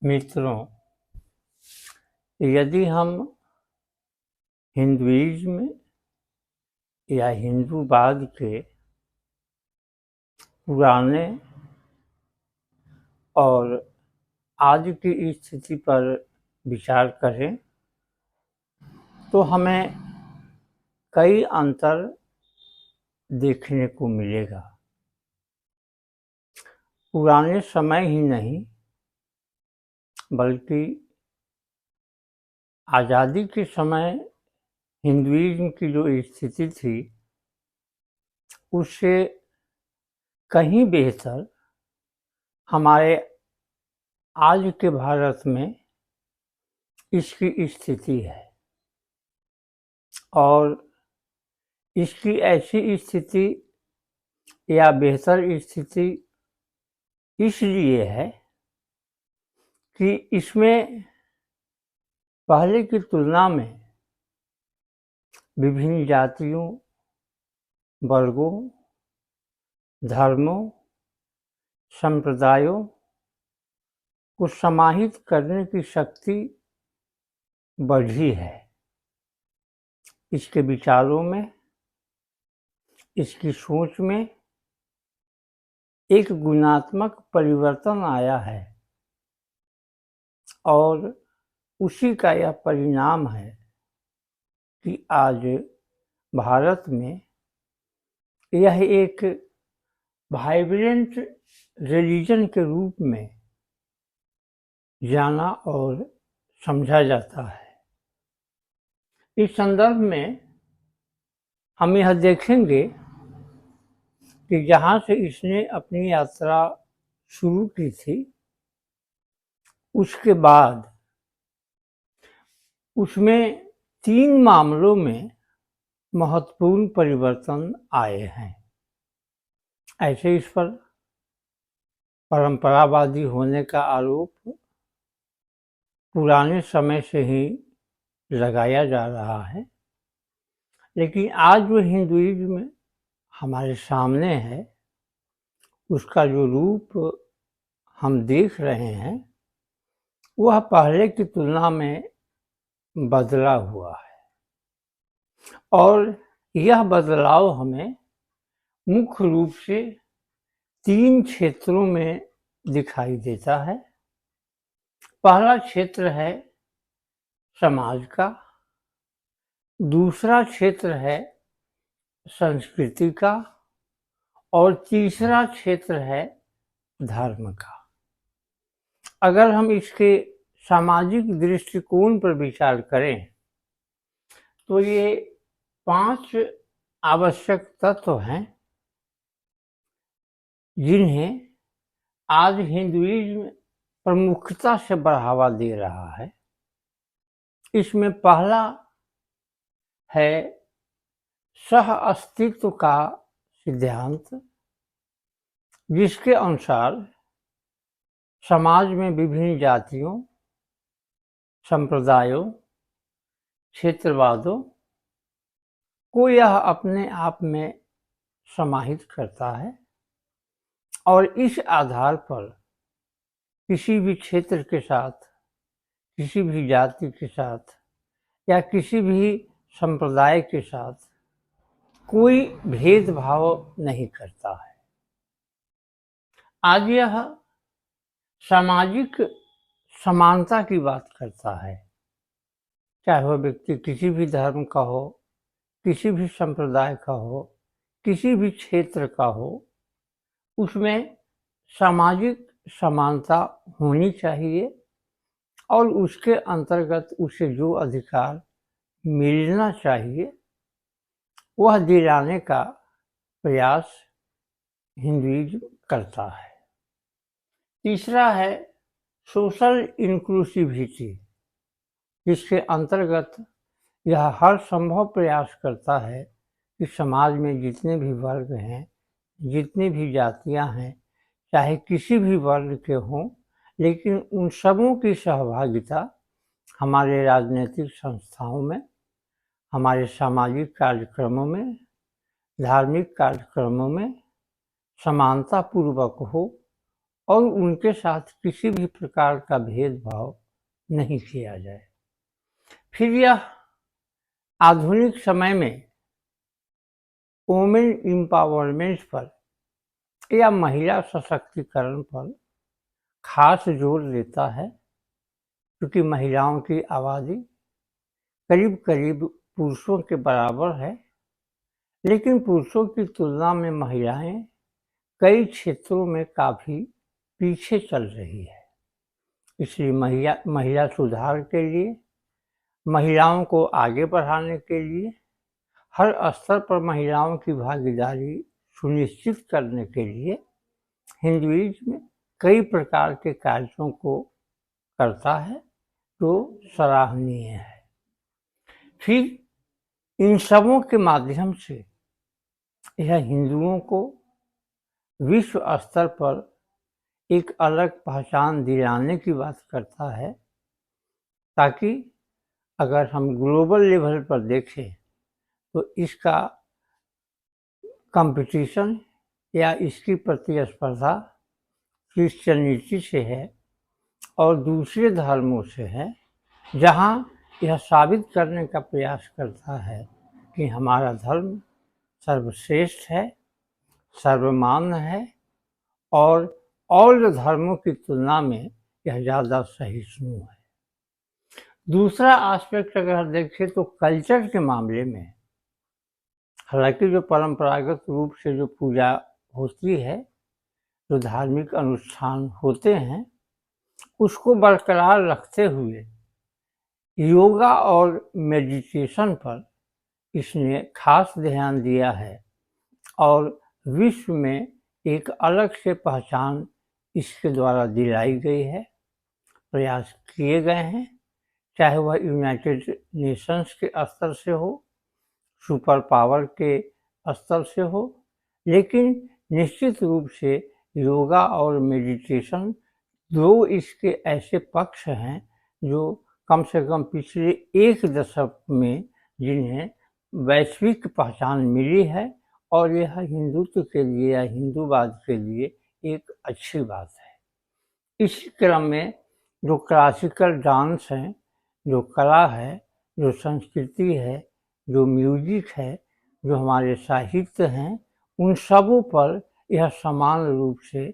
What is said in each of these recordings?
मित्रों, यदि हम हिंदुइज्म या हिंदूवाद के पुराने और आज की स्थिति पर विचार करें तो हमें कई अंतर देखने को मिलेगा। पुराने समय ही नहीं बल्कि आज़ादी के समय हिंदुइज्म की जो स्थिति थी उससे कहीं बेहतर हमारे आज के भारत में इसकी स्थिति है। और इसकी ऐसी स्थिति या बेहतर स्थिति इसलिए है कि इसमें पहले की तुलना में विभिन्न जातियों, वर्गों, धर्मों, संप्रदायों को समाहित करने की शक्ति बढ़ी है। इसके विचारों में, इसकी सोच में एक गुणात्मक परिवर्तन आया है और उसी का यह परिणाम है कि आज भारत में यह एक वाइब्रेंट रिलीजन के रूप में जाना और समझा जाता है। इस संदर्भ में हम यह देखेंगे कि जहाँ से इसने अपनी यात्रा शुरू की थी उसके बाद उसमें 3 मामलों में महत्वपूर्ण परिवर्तन आए हैं। ऐसे इस पर परंपरावादी होने का आरोप पुराने समय से ही लगाया जा रहा है, लेकिन आज जो हिंदुइज्म हमारे सामने है उसका जो रूप हम देख रहे हैं वह पहले की तुलना में बदला हुआ है और यह बदलाव हमें मुख्य रूप से 3 क्षेत्रों में दिखाई देता है। पहला क्षेत्र है समाज का, दूसरा क्षेत्र है संस्कृति का और तीसरा क्षेत्र है धर्म का। अगर हम इसके सामाजिक दृष्टिकोण पर विचार करें तो ये 5 आवश्यक तत्व हैं जिन्हें आज हिंदुइज्म प्रमुखता से बढ़ावा दे रहा है। इसमें पहला है सह अस्तित्व का सिद्धांत, जिसके अनुसार समाज में विभिन्न जातियों, संप्रदायों, क्षेत्रवादों को यह अपने आप में समाहित करता है और इस आधार पर किसी भी क्षेत्र के साथ, किसी भी जाति के साथ या किसी भी संप्रदाय के साथ कोई भेदभाव नहीं करता है। आज यह सामाजिक समानता की बात करता है, चाहे वह व्यक्ति किसी भी धर्म का हो, किसी भी संप्रदाय का हो, किसी भी क्षेत्र का हो, उसमें सामाजिक समानता होनी चाहिए और उसके अंतर्गत उसे जो अधिकार मिलना चाहिए वह दिलाने का प्रयास हिंदुइज्म करता है। तीसरा है सोशल इंक्लूसिविटी, जिसके अंतर्गत यह हर संभव प्रयास करता है कि समाज में जितने भी वर्ग हैं, जितनी भी जातियां हैं, चाहे किसी भी वर्ग के हों, लेकिन उन सबों की सहभागिता हमारे राजनीतिक संस्थाओं में, हमारे सामाजिक कार्यक्रमों में, धार्मिक कार्यक्रमों में समानता पूर्वक हो और उनके साथ किसी भी प्रकार का भेदभाव नहीं किया जाए। फिर यह आधुनिक समय में वुमेन एम्पावरमेंट पर या महिला सशक्तिकरण पर खास जोर देता है, क्योंकि महिलाओं की आबादी करीब करीब पुरुषों के बराबर है, लेकिन पुरुषों की तुलना में महिलाएं कई क्षेत्रों में काफ़ी पीछे चल रही है। इसलिए महिला सुधार के लिए, महिलाओं को आगे बढ़ाने के लिए, हर स्तर पर महिलाओं की भागीदारी सुनिश्चित करने के लिए हिंदुइज्म कई प्रकार के कार्यों को करता है जो सराहनीय है। फिर इन सबों के माध्यम से यह हिंदुओं को विश्व स्तर पर एक अलग पहचान दिलाने की बात करता है, ताकि अगर हम ग्लोबल लेवल पर देखें तो इसका कंपटीशन या इसकी प्रतिस्पर्धा क्रिश्चियनिटी से है और दूसरे धर्मों से है, जहाँ यह साबित करने का प्रयास करता है कि हमारा धर्म सर्वश्रेष्ठ है, सर्वमान्य है और धर्मों की तुलना में यह ज़्यादा सहिष्णु है। दूसरा एस्पेक्ट अगर देखें तो कल्चर के मामले में, हालांकि जो परंपरागत रूप से जो पूजा होती है, जो धार्मिक अनुष्ठान होते हैं, उसको बरकरार रखते हुए योगा और मेडिटेशन पर इसने खास ध्यान दिया है और विश्व में एक अलग से पहचान इसके द्वारा दिलाई गई है, प्रयास किए गए हैं, चाहे वह यूनाइटेड नेशंस के स्तर से हो, सुपर पावर के स्तर से हो, लेकिन निश्चित रूप से योगा और मेडिटेशन दो इसके ऐसे पक्ष हैं जो कम से कम पिछले एक दशक में जिन्हें वैश्विक पहचान मिली है, और यह हिंदुत्व के लिए या हिंदूवाद के लिए एक अच्छी बात है। इसी क्रम में जो क्लासिकल डांस है, जो कला है, जो संस्कृति है, जो म्यूजिक है, जो हमारे साहित्य हैं, उन सबों पर यह समान रूप से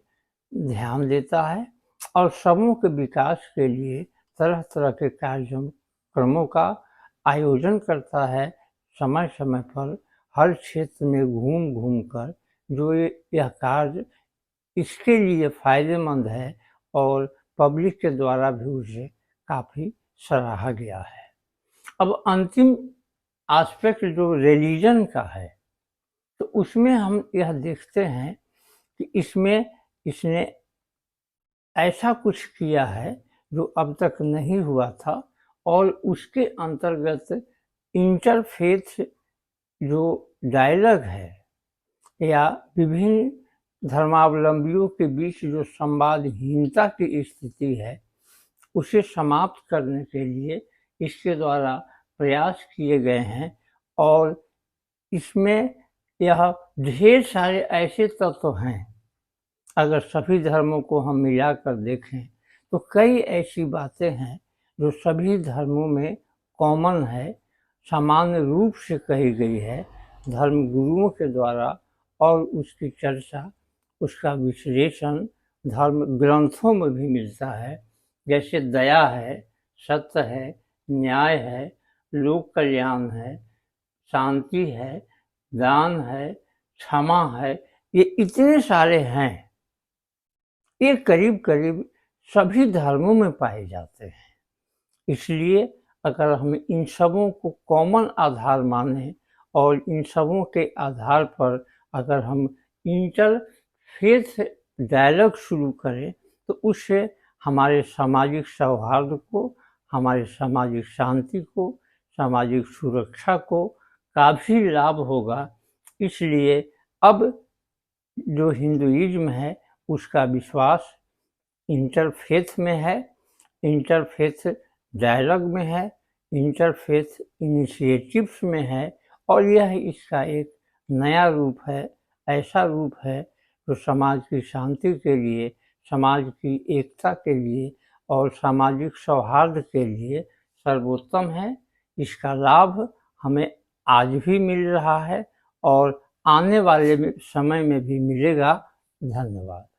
ध्यान देता है और सबों के विकास के लिए तरह तरह के कार्यक्रमों का आयोजन करता है, समय समय पर हर क्षेत्र में घूम घूम कर, जो यह कार्य इसके लिए फायदेमंद है और पब्लिक के द्वारा भी उसे काफ़ी सराहा गया है। अब अंतिम एस्पेक्ट जो रिलीजन का है, तो उसमें हम यह देखते हैं कि इसने ऐसा कुछ किया है जो अब तक नहीं हुआ था, और उसके अंतर्गत इंटरफेथ जो डायलॉग है या विभिन्न धर्मावलंबियों के बीच जो संवादहीनता की स्थिति है, उसे समाप्त करने के लिए इसके द्वारा प्रयास किए गए हैं। और इसमें यह ढेर सारे ऐसे तत्व हैं, अगर सभी धर्मों को हम मिलाकर देखें तो कई ऐसी बातें हैं जो सभी धर्मों में कॉमन है, सामान्य रूप से कही गई है धर्म गुरुओं के द्वारा, और उसकी चर्चा, उसका विश्लेषण धर्म ग्रंथों में भी मिलता है। जैसे दया है, सत्य है, न्याय है, लोक कल्याण है, शांति है, दान है, क्षमा है, ये इतने सारे हैं, ये करीब करीब सभी धर्मों में पाए जाते हैं। इसलिए अगर हम इन सबों को कॉमन आधार माने और इन सबों के आधार पर अगर हम इंटरफेथ डायलॉग शुरू करें, तो उससे हमारे सामाजिक सौहार्द को, हमारे सामाजिक शांति को, सामाजिक सुरक्षा को काफ़ी लाभ होगा। इसलिए अब जो हिंदुइज्म है उसका विश्वास इंटरफेथ में है, इंटरफेथ डायलॉग में है, इंटरफेथ इनिशिएटिव्स में है, और यह इसका एक नया रूप है, ऐसा रूप है जो समाज की शांति के लिए, समाज की एकता के लिए और सामाजिक सौहार्द के लिए सर्वोत्तम है। इसका लाभ हमें आज भी मिल रहा है और आने वाले समय में भी मिलेगा। धन्यवाद।